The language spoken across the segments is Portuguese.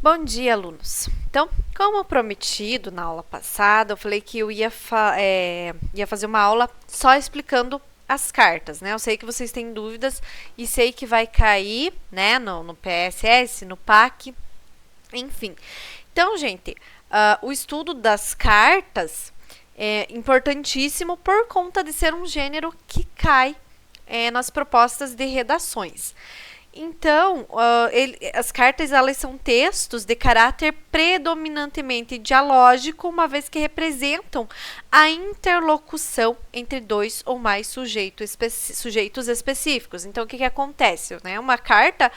Bom dia, alunos! Então, como prometido na aula passada, eu falei que eu ia fazer uma aula só explicando as cartas, né? Eu sei que vocês têm dúvidas e sei que vai cair, né, no PSS, no PAC, enfim. Então, gente, o estudo das cartas é importantíssimo por conta de ser um gênero que cai nas propostas de redações. Então, as cartas elas são textos de caráter predominantemente dialógico, uma vez que representam a interlocução entre dois ou mais sujeitos específicos. Então, o que acontece? Né? Uma carta,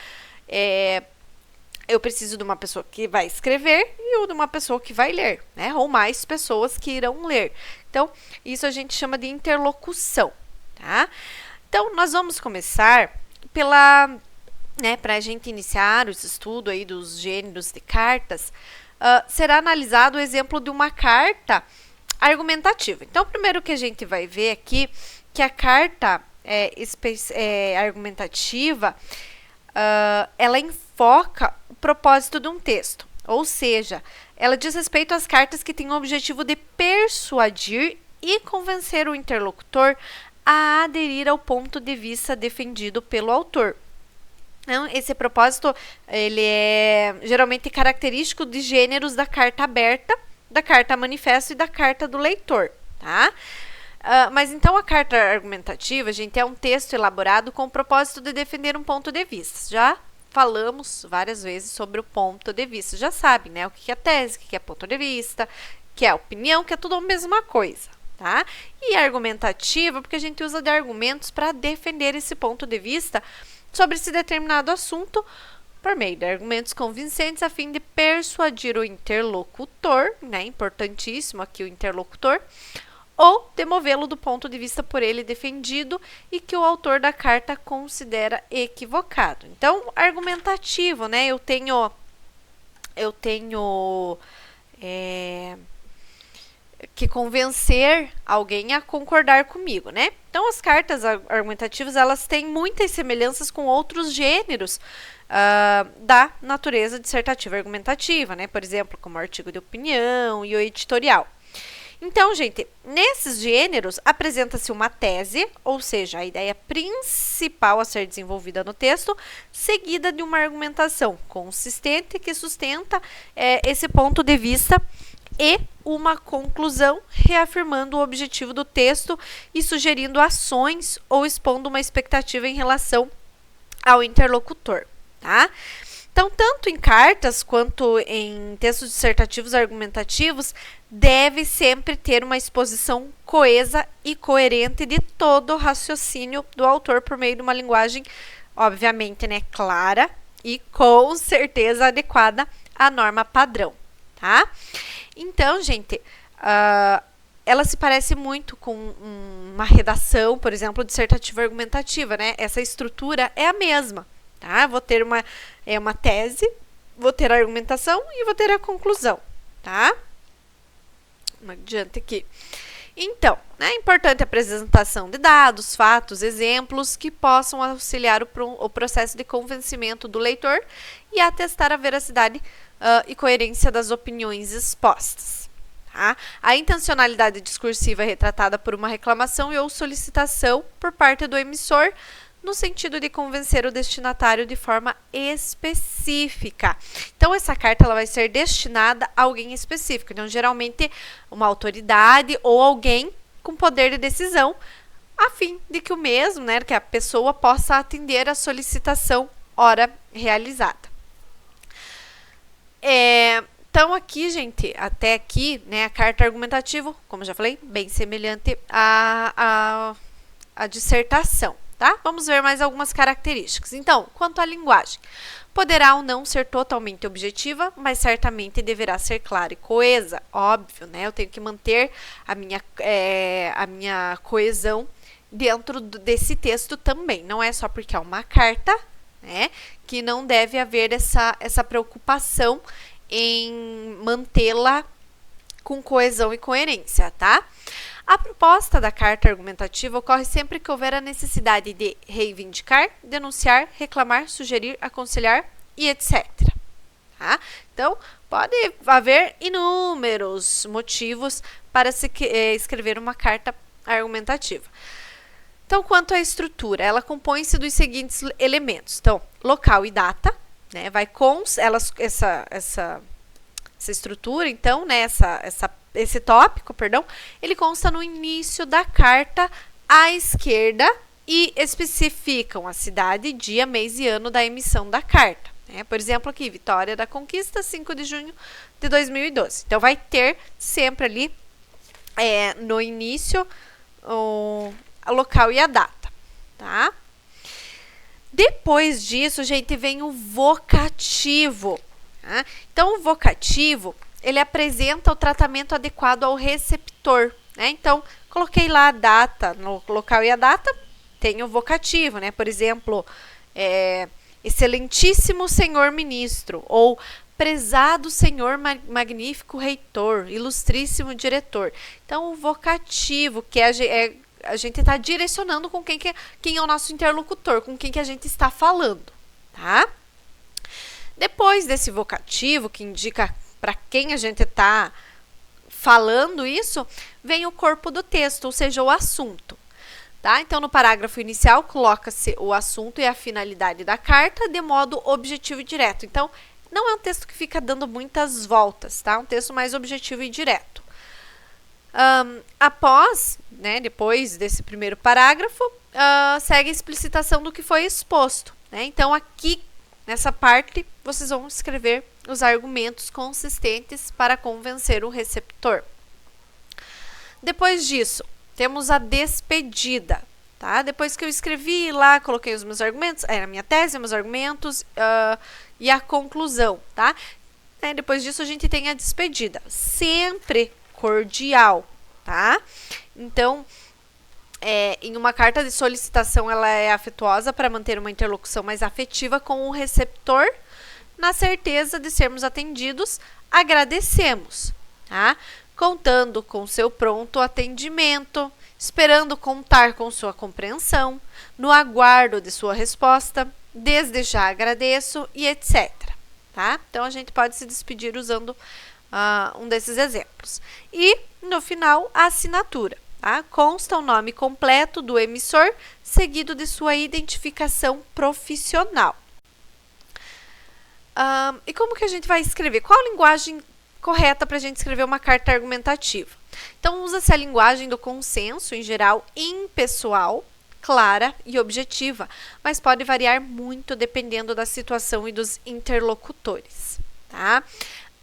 eu preciso de uma pessoa que vai escrever e de uma pessoa que vai ler, né? Ou mais pessoas que irão ler. Então, isso a gente chama de interlocução, tá? Então, nós vamos começar para a gente iniciar o estudo aí dos gêneros de cartas, será analisado o exemplo de uma carta argumentativa. Então, primeiro que a gente vai ver aqui, que a carta argumentativa, ela enfoca o propósito de um texto, ou seja, ela diz respeito às cartas que têm o objetivo de persuadir e convencer o interlocutor a aderir ao ponto de vista defendido pelo autor. Então, esse propósito ele é geralmente característico de gêneros da carta aberta, da carta manifesto e da carta do leitor, tá? Mas então a carta argumentativa, gente, é um texto elaborado com o propósito de defender um ponto de vista. Já falamos várias vezes sobre o ponto de vista, já sabem, né? O que é tese, o que é ponto de vista, o que é opinião, que é tudo a mesma coisa, tá? E argumentativa, porque a gente usa de argumentos para defender esse ponto de vista sobre esse determinado assunto por meio de argumentos convincentes a fim de persuadir o interlocutor, né, importantíssimo aqui o interlocutor, ou demovê-lo do ponto de vista por ele defendido e que o autor da carta considera equivocado. Então, argumentativo, né, eu tenho que convencer alguém a concordar comigo, né? Então, as cartas argumentativas, elas têm muitas semelhanças com outros gêneros da natureza dissertativa argumentativa, né? Por exemplo, como o artigo de opinião e o editorial. Então, gente, nesses gêneros, apresenta-se uma tese, ou seja, a ideia principal a ser desenvolvida no texto, seguida de uma argumentação consistente que sustenta esse ponto de vista e uma conclusão, reafirmando o objetivo do texto e sugerindo ações ou expondo uma expectativa em relação ao interlocutor, tá? Então, tanto em cartas quanto em textos dissertativos argumentativos, deve sempre ter uma exposição coesa e coerente de todo o raciocínio do autor por meio de uma linguagem, obviamente, né, clara e com certeza adequada à norma padrão, tá? Então, gente, ela se parece muito com uma redação, por exemplo, dissertativa argumentativa, né? Essa estrutura é a mesma, tá? Vou ter uma tese, vou ter a argumentação e vou ter a conclusão, tá? Adiante aqui. Então, é importante a apresentação de dados, fatos, exemplos que possam auxiliar o processo de convencimento do leitor e atestar a veracidade e coerência das opiniões expostas. Tá? A intencionalidade discursiva é retratada por uma reclamação ou solicitação por parte do emissor, no sentido de convencer o destinatário de forma específica. Então, essa carta ela vai ser destinada a alguém específico. Então, geralmente, uma autoridade ou alguém com poder de decisão, a fim de que o mesmo, né, que a pessoa possa atender a solicitação ora realizada. Então, aqui, gente, até aqui, né, a carta argumentativa, como já falei, bem semelhante à dissertação. Tá? Vamos ver mais algumas características. Então, quanto à linguagem, poderá ou não ser totalmente objetiva, mas certamente deverá ser clara e coesa. Óbvio, né? Eu tenho que manter a minha coesão dentro desse texto também. Não é só porque é uma carta, né, que não deve haver essa preocupação em mantê-la com coesão e coerência, tá? A proposta da carta argumentativa ocorre sempre que houver a necessidade de reivindicar, denunciar, reclamar, sugerir, aconselhar e etc. Tá? Então, pode haver inúmeros motivos para se escrever uma carta argumentativa. Então, quanto à estrutura, ela compõe-se dos seguintes elementos. Então, local e data, né? Essa estrutura, então, né? Esse tópico, perdão, ele consta no início da carta à esquerda e especificam a cidade, dia, mês e ano da emissão da carta. Né? Por exemplo, aqui, Vitória da Conquista, 5 de junho de 2012. Então, vai ter sempre ali no início o local e a data, tá? Depois disso, gente, vem o vocativo. Tá? Então, o vocativo, ele apresenta o tratamento adequado ao receptor. Né? Então, coloquei lá a data, no local e a data, tem o vocativo, né? Por exemplo, excelentíssimo senhor ministro, ou prezado senhor magnífico reitor, ilustríssimo diretor. Então, o vocativo, que a gente está direcionando com quem é o nosso interlocutor, com quem que a gente está falando, tá? Depois desse vocativo, que indica para quem a gente está falando isso, vem o corpo do texto, ou seja, o assunto. Tá? Então, no parágrafo inicial, coloca-se o assunto e a finalidade da carta de modo objetivo e direto. Então, não é um texto que fica dando muitas voltas, tá? É um texto mais objetivo e direto. Depois desse primeiro parágrafo, segue a explicitação do que foi exposto. Né? Então, aqui, nessa parte, vocês vão escrever os argumentos consistentes para convencer o receptor. Depois disso, temos a despedida. Tá? Depois que eu escrevi lá, coloquei os meus argumentos, a minha tese, meus argumentos e a conclusão. Tá? Depois disso, a gente tem a despedida. Sempre cordial, tá? Então, em uma carta de solicitação, ela é afetuosa para manter uma interlocução mais afetiva com o receptor. Na certeza de sermos atendidos, agradecemos, tá? Contando com seu pronto atendimento, esperando contar com sua compreensão, no aguardo de sua resposta, desde já agradeço e etc. Tá? Então, a gente pode se despedir usando um desses exemplos. E, no final, a assinatura. Tá? Consta o nome completo do emissor, seguido de sua identificação profissional. E como que a gente vai escrever? Qual a linguagem correta para a gente escrever uma carta argumentativa? Então, usa-se a linguagem do consenso, em geral, impessoal, clara e objetiva, mas pode variar muito dependendo da situação e dos interlocutores. Tá?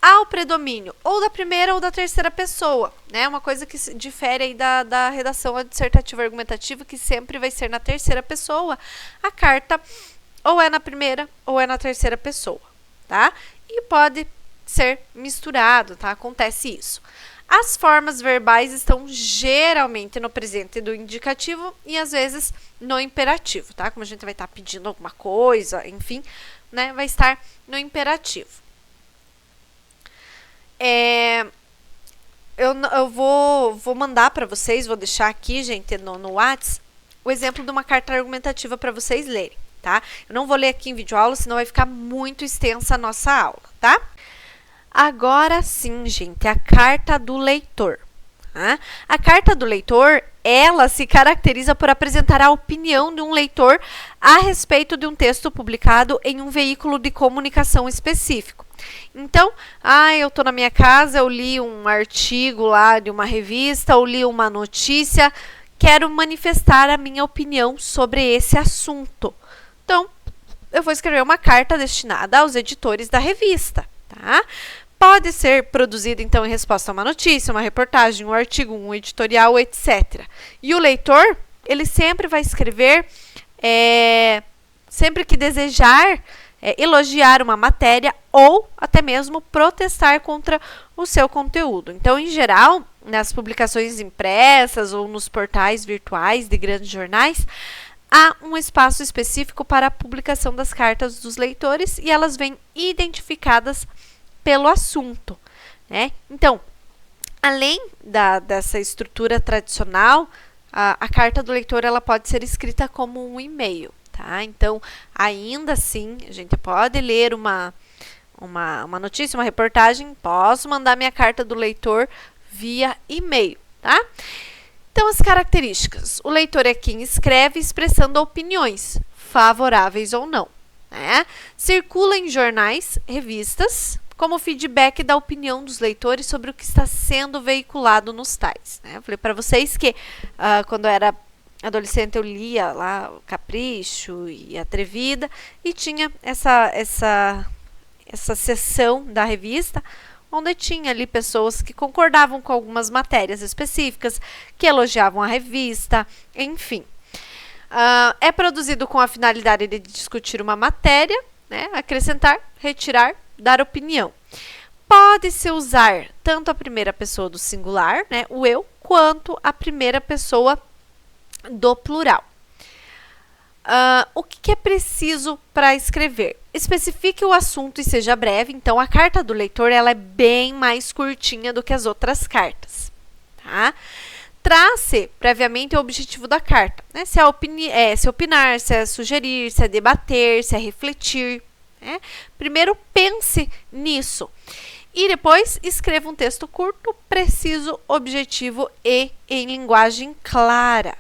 Há o predomínio ou da primeira ou da terceira pessoa, né? Uma coisa que difere aí da redação dissertativa argumentativa, que sempre vai ser na terceira pessoa. A carta ou é na primeira ou é na terceira pessoa, tá? E pode ser misturado, tá? Acontece isso. As formas verbais estão geralmente no presente do indicativo e às vezes no imperativo, tá? Como a gente vai estar pedindo alguma coisa, enfim, né? Vai estar no imperativo. Eu vou mandar para vocês, vou deixar aqui, gente, no WhatsApp, o exemplo de uma carta argumentativa para vocês lerem, tá? Eu não vou ler aqui em videoaula, senão vai ficar muito extensa a nossa aula, tá? Agora sim, gente, a carta do leitor. Tá? A carta do leitor, ela se caracteriza por apresentar a opinião de um leitor a respeito de um texto publicado em um veículo de comunicação específico. Então, eu estou na minha casa, eu li um artigo lá de uma revista, ou li uma notícia, quero manifestar a minha opinião sobre esse assunto. Então, eu vou escrever uma carta destinada aos editores da revista, tá? Pode ser produzida, então, em resposta a uma notícia, uma reportagem, um artigo, um editorial, etc. E o leitor, ele sempre vai escrever, sempre que desejar elogiar uma matéria ou até mesmo protestar contra o seu conteúdo. Então, em geral, nas publicações impressas ou nos portais virtuais de grandes jornais, há um espaço específico para a publicação das cartas dos leitores e elas vêm identificadas pelo assunto, né? Então, além dessa estrutura tradicional, a carta do leitor ela pode ser escrita como um e-mail, tá? Então, ainda assim, a gente pode ler uma notícia, uma reportagem, posso mandar minha carta do leitor via e-mail, tá? Então, as características. O leitor é quem escreve expressando opiniões, favoráveis ou não, né? Circula em jornais, revistas, como feedback da opinião dos leitores sobre o que está sendo veiculado nos tais, né? Eu falei para vocês que quando eu era adolescente eu lia lá o Capricho e Atrevida e tinha essa seção da revista onde tinha ali pessoas que concordavam com algumas matérias específicas, que elogiavam a revista, enfim. É produzido com a finalidade de discutir uma matéria, né? Acrescentar, retirar, dar opinião. Pode-se usar tanto a primeira pessoa do singular, né, o eu, quanto a primeira pessoa do plural. O que é preciso para escrever? Especifique o assunto e seja breve. Então, a carta do leitor ela é bem mais curtinha do que as outras cartas. Tá? Trace previamente o objetivo da carta. Né? Se é opinar, se é sugerir, se é debater, se é refletir. Né? Primeiro, pense nisso. E depois, escreva um texto curto, preciso, objetivo e em linguagem clara.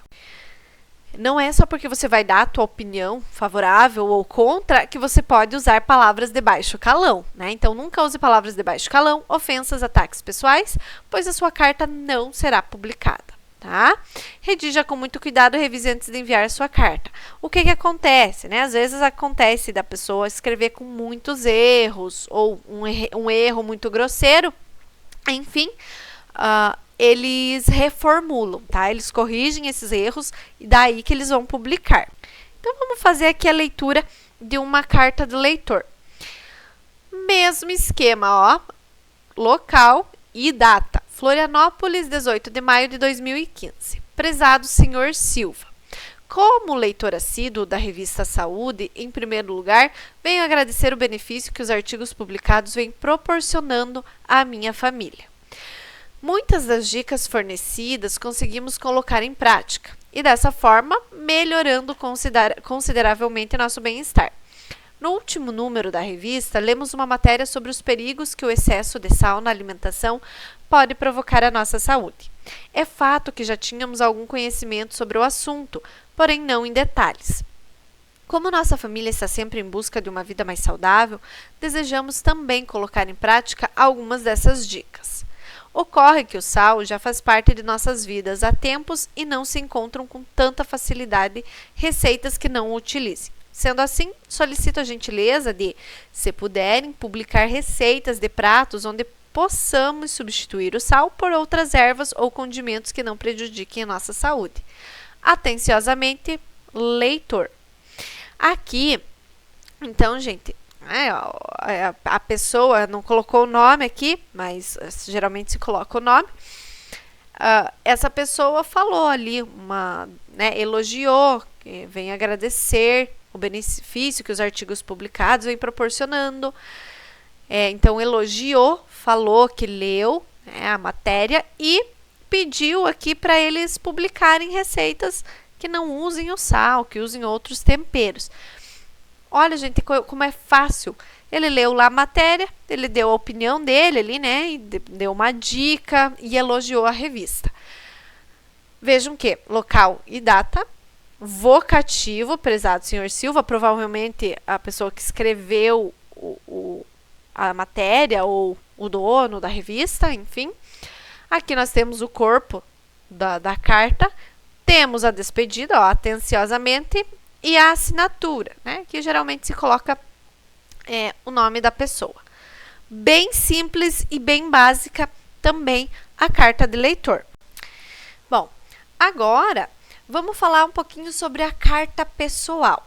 Não é só porque você vai dar a tua opinião favorável ou contra que você pode usar palavras de baixo calão, né? Então, nunca use palavras de baixo calão, ofensas, ataques pessoais, pois a sua carta não será publicada, tá? Redija com muito cuidado e revise antes de enviar a sua carta. O que acontece, né? Às vezes acontece da pessoa escrever com muitos erros ou um erro muito grosseiro, enfim, eles reformulam, tá? Eles corrigem esses erros e daí que eles vão publicar. Então, vamos fazer aqui a leitura de uma carta do leitor. Mesmo esquema, ó. Local e data. Florianópolis, 18 de maio de 2015. Prezado senhor Silva. Como leitor assíduo da revista Saúde, em primeiro lugar, venho agradecer o benefício que os artigos publicados vêm proporcionando à minha família. Muitas das dicas fornecidas conseguimos colocar em prática e, dessa forma, melhorando consideravelmente nosso bem-estar. No último número da revista, lemos uma matéria sobre os perigos que o excesso de sal na alimentação pode provocar à nossa saúde. É fato que já tínhamos algum conhecimento sobre o assunto, porém não em detalhes. Como nossa família está sempre em busca de uma vida mais saudável, desejamos também colocar em prática algumas dessas dicas. Ocorre que o sal já faz parte de nossas vidas há tempos e não se encontram com tanta facilidade receitas que não o utilizem. Sendo assim, solicito a gentileza de, se puderem, publicar receitas de pratos onde possamos substituir o sal por outras ervas ou condimentos que não prejudiquem a nossa saúde. Atenciosamente, leitor. Aqui, então, gente, a pessoa não colocou o nome aqui, mas geralmente se coloca o nome. Essa pessoa falou ali, elogiou, vem agradecer o benefício que os artigos publicados vêm proporcionando. Então, elogiou, falou que leu a matéria e pediu aqui para eles publicarem receitas que não usem o sal, que usem outros temperos. Olha, gente, como é fácil. Ele leu lá a matéria, ele deu a opinião dele ali, né? E deu uma dica e elogiou a revista. Vejam que local e data, vocativo, prezado senhor Silva, provavelmente a pessoa que escreveu a matéria ou o dono da revista, enfim. Aqui nós temos o corpo da carta, temos a despedida, ó, atenciosamente, e a assinatura, né, que geralmente se coloca o nome da pessoa. Bem simples e bem básica também a carta de leitor. Bom, agora vamos falar um pouquinho sobre a carta pessoal,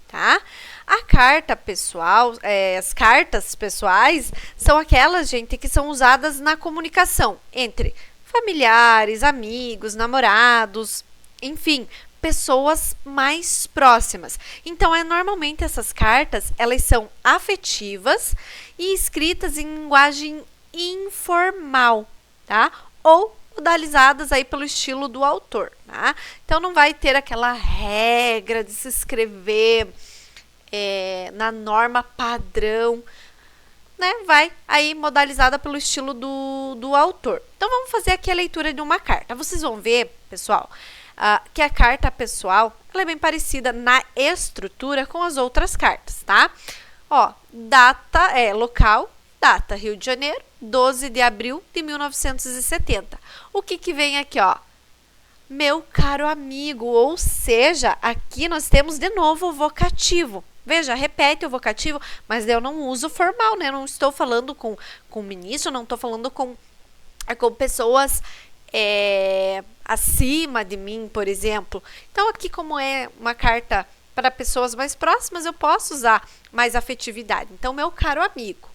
tá? A carta pessoal, as cartas pessoais são aquelas, gente, que são usadas na comunicação entre familiares, amigos, namorados, enfim, pessoas mais próximas. Então, normalmente essas cartas, elas são afetivas e escritas em linguagem informal, tá? Ou modalizadas aí pelo estilo do autor, tá? Então, não vai ter aquela regra de se escrever na norma padrão, né, vai aí modalizada pelo estilo do autor. Então, vamos fazer aqui a leitura de uma carta. Vocês vão ver, pessoal, que a carta pessoal, ela é bem parecida na estrutura com as outras cartas, tá? Ó, data, local, data, Rio de Janeiro, 12 de abril de 1970. O que vem aqui, ó? Meu caro amigo, ou seja, aqui nós temos de novo o vocativo. Veja, repete o vocativo, mas eu não uso formal, né? Eu não estou falando com o ministro, não estou falando com pessoas acima de mim, por exemplo. Então, aqui, como é uma carta para pessoas mais próximas, eu posso usar mais afetividade. Então, meu caro amigo,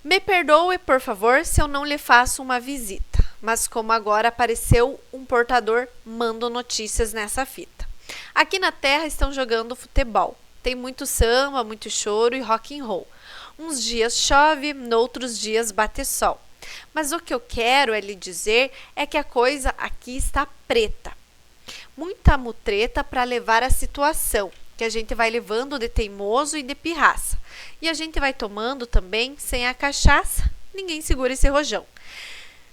me perdoe, por favor, se eu não lhe faço uma visita. Mas como agora apareceu um portador, mando notícias nessa fita. Aqui na Terra estão jogando futebol. Tem muito samba, muito choro e rock and roll. Uns dias chove, noutros dias bate sol. Mas o que eu quero lhe dizer é que a coisa aqui está preta. Muita mutreta para levar a situação, que a gente vai levando de teimoso e de pirraça. E a gente vai tomando também sem a cachaça, ninguém segura esse rojão.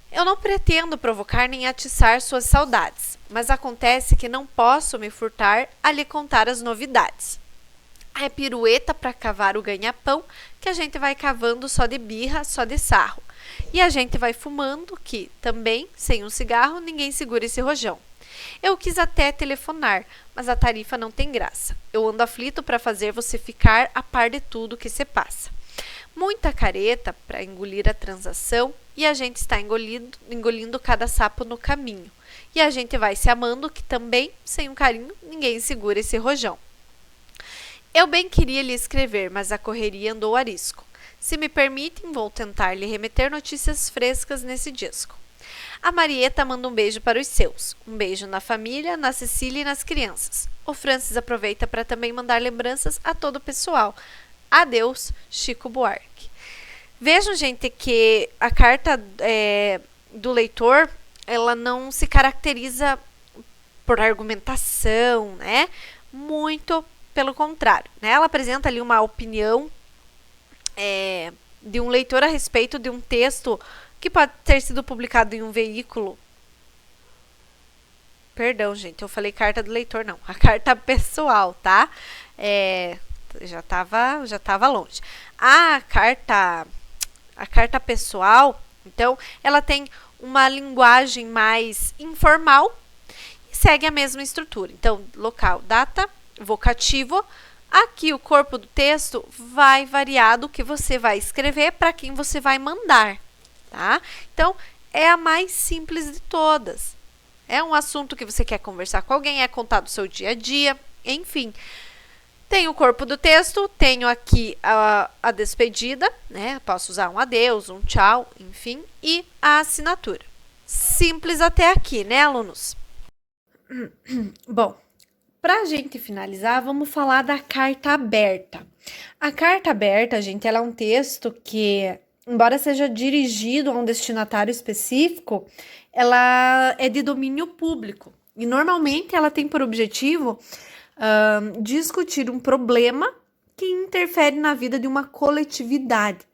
Eu não pretendo provocar nem atiçar suas saudades, mas acontece que não posso me furtar a lhe contar as novidades. É pirueta para cavar o ganha-pão que a gente vai cavando só de birra, só de sarro. E a gente vai fumando que, também, sem um cigarro, ninguém segura esse rojão. Eu quis até telefonar, mas a tarifa não tem graça. Eu ando aflito para fazer você ficar a par de tudo que se passa. Muita careta para engolir a transação e a gente está engolindo cada sapo no caminho. E a gente vai se amando que também, sem um carinho, ninguém segura esse rojão. Eu bem queria lhe escrever, mas a correria andou arisco. Se me permitem, vou tentar lhe remeter notícias frescas nesse disco. A Marieta manda um beijo para os seus. Um beijo na família, na Cecília e nas crianças. O Francis aproveita para também mandar lembranças a todo o pessoal. Adeus, Chico Buarque. Vejam, gente, que a carta do leitor, ela não se caracteriza por argumentação, né? Muito pelo contrário, né? Ela apresenta ali uma opinião de um leitor a respeito de um texto que pode ter sido publicado em um veículo. Perdão, gente, eu falei carta do leitor, não. A carta pessoal, tá? Já tava longe. A carta pessoal, então, ela tem uma linguagem mais informal e segue a mesma estrutura. Então, local, data, vocativo. Aqui o corpo do texto vai variar do que você vai escrever para quem você vai mandar, tá? Então, é a mais simples de todas. É um assunto que você quer conversar com alguém, é contar do seu dia a dia, enfim. Tem o corpo do texto, tenho aqui a despedida, né? Posso usar um adeus, um tchau, enfim, e a assinatura. Simples até aqui, né, alunos? Bom, para a gente finalizar, vamos falar da carta aberta. A carta aberta, gente, ela é um texto que, embora seja dirigido a um destinatário específico, ela é de domínio público. E, normalmente, ela tem por objetivo discutir um problema que interfere na vida de uma coletividade,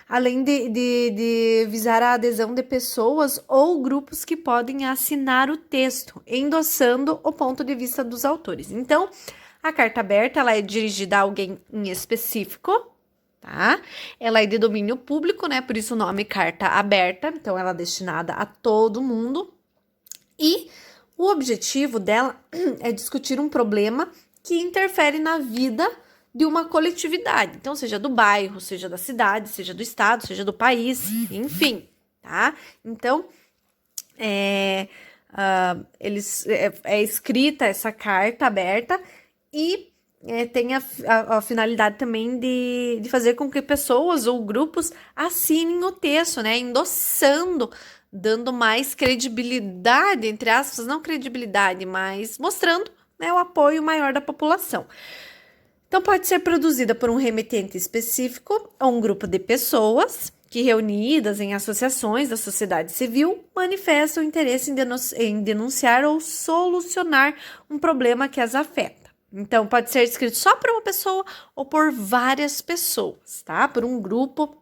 além de visar a adesão de pessoas ou grupos que podem assinar o texto, endossando o ponto de vista dos autores. Então, a carta aberta ela é dirigida a alguém em específico, tá? Ela é de domínio público, né? Por isso o nome carta aberta, então ela é destinada a todo mundo. E o objetivo dela é discutir um problema que interfere na vida de uma coletividade. Então, seja do bairro, seja da cidade, seja do estado, seja do país, enfim, tá? Então, é escrita essa carta aberta e tem a finalidade também de fazer com que pessoas ou grupos assinem o texto, né? Endossando, dando mais credibilidade, entre aspas, não credibilidade, mas mostrando, né, o apoio maior da população. Então, pode ser produzida por um remetente específico ou um grupo de pessoas que, reunidas em associações da sociedade civil, manifestam interesse em denunciar ou solucionar um problema que as afeta. Então, pode ser escrito só por uma pessoa ou por várias pessoas, tá? Por um grupo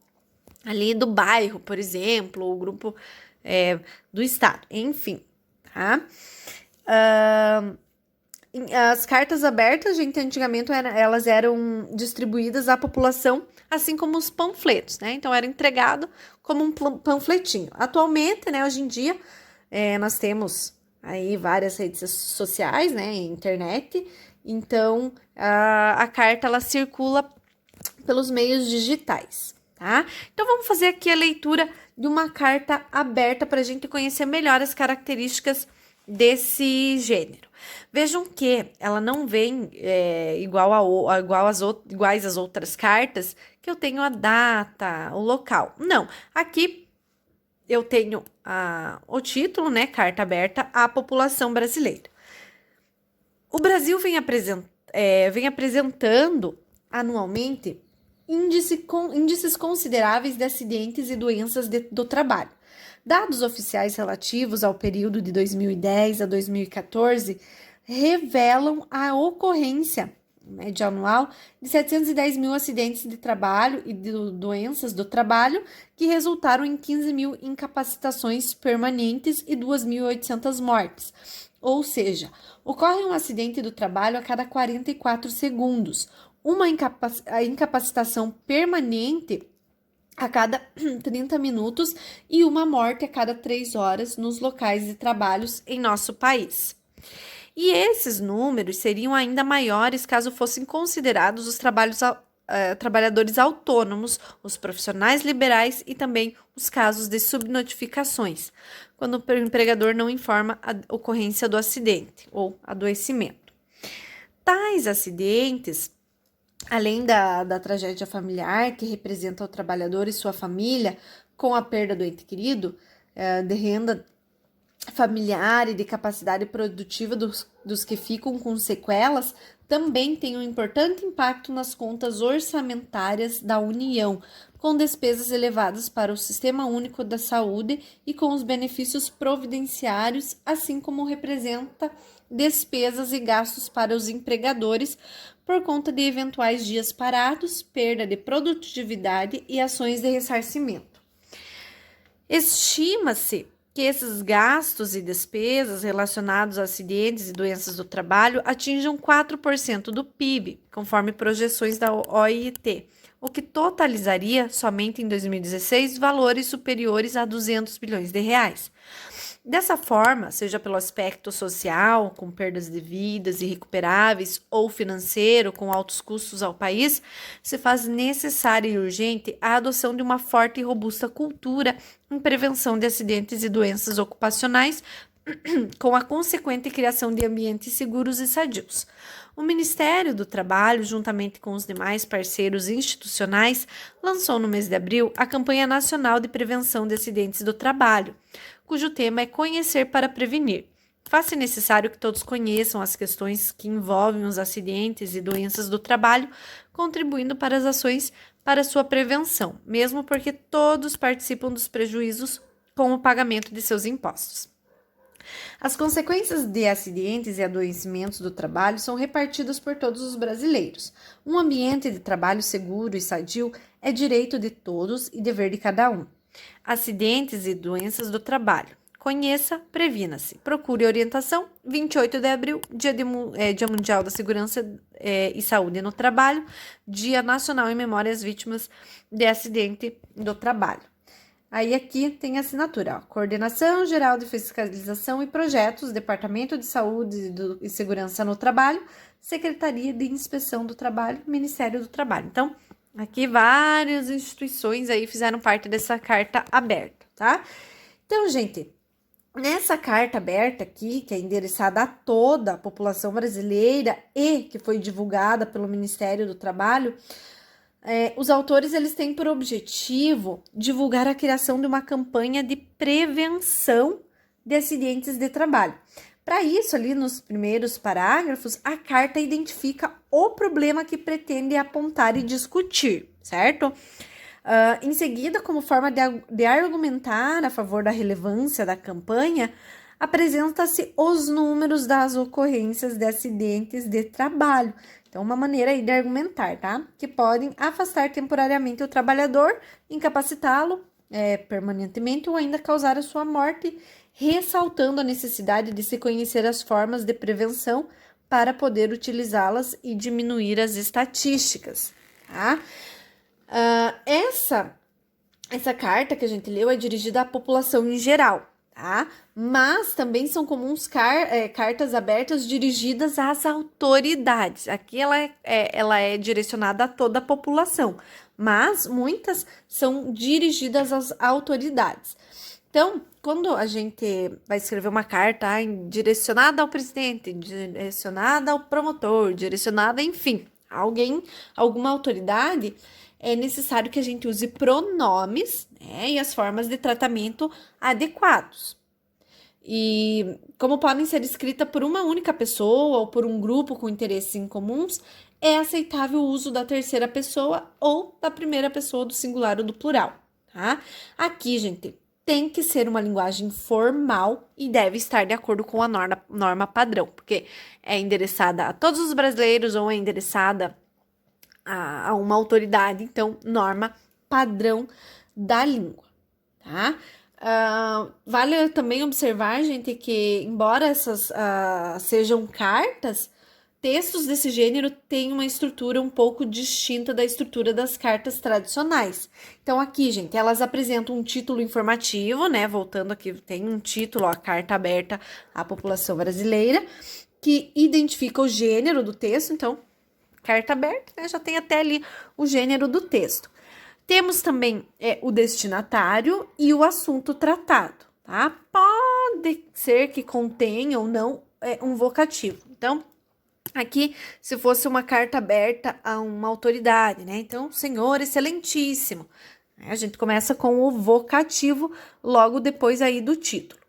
ali do bairro, por exemplo, ou grupo do estado, enfim, tá? As cartas abertas, gente, antigamente elas eram distribuídas à população, assim como os panfletos, né? Então, era entregado como um panfletinho. Atualmente, né, hoje em dia, nós temos aí várias redes sociais, né, internet, então a carta ela circula pelos meios digitais, tá? Então, vamos fazer aqui a leitura de uma carta aberta para a gente conhecer melhor as características desse gênero. Vejam que ela não vem iguais às outras cartas, que eu tenho a data, o local. Não, aqui eu tenho o título, né? Carta aberta à população brasileira. O Brasil vem apresentando anualmente índices consideráveis de acidentes e doenças do trabalho. Dados oficiais relativos ao período de 2010 a 2014 revelam a ocorrência média anual de 710 mil acidentes de trabalho e de doenças do trabalho, que resultaram em 15 mil incapacitações permanentes e 2.800 mortes. Ou seja, ocorre um acidente do trabalho a cada 44 segundos, uma incapacitação permanente a cada 30 minutos e uma morte a cada 3 horas nos locais de trabalhos em nosso país. E esses números seriam ainda maiores caso fossem considerados os trabalhadores autônomos, os profissionais liberais e também os casos de subnotificações, quando o empregador não informa a ocorrência do acidente ou adoecimento. Tais acidentes, além da tragédia familiar, que representa o trabalhador e sua família, com a perda do ente querido, de renda familiar e de capacidade produtiva dos que ficam com sequelas, também tem um importante impacto nas contas orçamentárias da União, com despesas elevadas para o Sistema Único da Saúde e com os benefícios providenciários, assim como representa despesas e gastos para os empregadores por conta de eventuais dias parados, perda de produtividade e ações de ressarcimento. Estima-se que esses gastos e despesas relacionados a acidentes e doenças do trabalho atinjam 4% do PIB, conforme projeções da OIT, o que totalizaria, somente em 2016, valores superiores a 200 bilhões de reais. Dessa forma, seja pelo aspecto social, com perdas de vidas irrecuperáveis, ou financeiro, com altos custos ao país, se faz necessária e urgente a adoção de uma forte e robusta cultura em prevenção de acidentes e doenças ocupacionais, com a consequente criação de ambientes seguros e sadios. O Ministério do Trabalho, juntamente com os demais parceiros institucionais, lançou no mês de abril a Campanha Nacional de Prevenção de Acidentes do Trabalho, cujo tema é Conhecer para Prevenir. Faz-se necessário que todos conheçam as questões que envolvem os acidentes e doenças do trabalho, contribuindo para as ações para sua prevenção, mesmo porque todos participam dos prejuízos com o pagamento de seus impostos. As consequências de acidentes e adoecimentos do trabalho são repartidas por todos os brasileiros. Um ambiente de trabalho seguro e sadio é direito de todos e dever de cada um. Acidentes e doenças do trabalho. Conheça, previna-se. Procure orientação. 28 de abril, Dia Mundial da Segurança e Saúde no Trabalho, Dia Nacional em Memória às Vítimas de Acidente do Trabalho. Aí aqui tem a assinatura, ó, Coordenação Geral de Fiscalização e Projetos, Departamento de Saúde e Segurança no Trabalho, Secretaria de Inspeção do Trabalho, Ministério do Trabalho. Então, aqui várias instituições aí fizeram parte dessa carta aberta, tá? Então, gente, nessa carta aberta aqui, que é endereçada a toda a população brasileira e que foi divulgada pelo Ministério do Trabalho, os autores eles têm por objetivo divulgar a criação de uma campanha de prevenção de acidentes de trabalho. Para isso, ali nos primeiros parágrafos, a carta identifica o problema que pretende apontar e discutir, certo? Em seguida, como forma de argumentar a favor da relevância da campanha, apresenta-se os números das ocorrências de acidentes de trabalho. Então, uma maneira aí de argumentar, tá? Que podem afastar temporariamente o trabalhador, incapacitá-lo permanentemente ou ainda causar a sua morte, ressaltando a necessidade de se conhecer as formas de prevenção para poder utilizá-las e diminuir as estatísticas, tá? Essa carta que a gente leu é dirigida à população em geral, tá? Mas também são comuns cartas abertas dirigidas às autoridades. Aqui ela é direcionada a toda a população, mas muitas são dirigidas às autoridades. Então, quando a gente vai escrever uma carta direcionada ao presidente, direcionada ao promotor, direcionada, enfim, a alguém, alguma autoridade, é necessário que a gente use pronomes, né, e as formas de tratamento adequados. E como podem ser escritas por uma única pessoa ou por um grupo com interesses em comuns, é aceitável o uso da terceira pessoa ou da primeira pessoa do singular ou do plural, tá? Aqui, gente, tem que ser uma linguagem formal e deve estar de acordo com a norma padrão, porque é endereçada a todos os brasileiros ou é endereçada a uma autoridade, então, norma padrão da língua, tá? Vale também observar, gente, que embora essas sejam cartas, textos desse gênero têm uma estrutura um pouco distinta da estrutura das cartas tradicionais. Então, aqui, gente, elas apresentam um título informativo, né? Voltando aqui, tem um título, a carta aberta à população brasileira, que identifica o gênero do texto, então, carta aberta, né? Já tem até ali o gênero do texto. Temos também o destinatário e o assunto tratado, tá? Pode ser que contenha ou não um vocativo. Então, aqui, se fosse uma carta aberta a uma autoridade, né? Então, senhor excelentíssimo. A gente começa com o vocativo logo depois aí do título.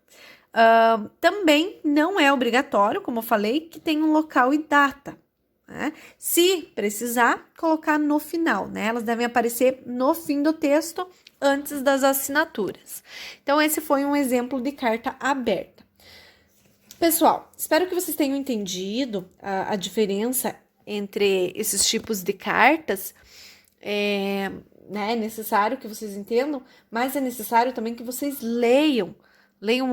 Também não é obrigatório, como eu falei, que tenha um local e data. Né? Se precisar, colocar no final, né? Elas devem aparecer no fim do texto, antes das assinaturas. Então, esse foi um exemplo de carta aberta. Pessoal, espero que vocês tenham entendido a diferença entre esses tipos de cartas. É necessário que vocês entendam, mas é necessário também que vocês leiam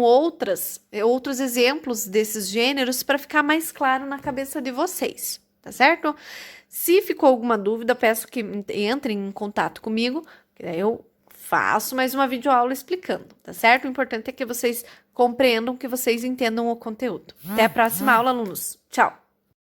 outros exemplos desses gêneros para ficar mais claro na cabeça de vocês. Tá certo? Se ficou alguma dúvida, peço que entrem em contato comigo, que daí eu faço mais uma videoaula explicando, tá certo? O importante é que vocês compreendam, que vocês entendam o conteúdo. Até a próxima aula, alunos. Tchau!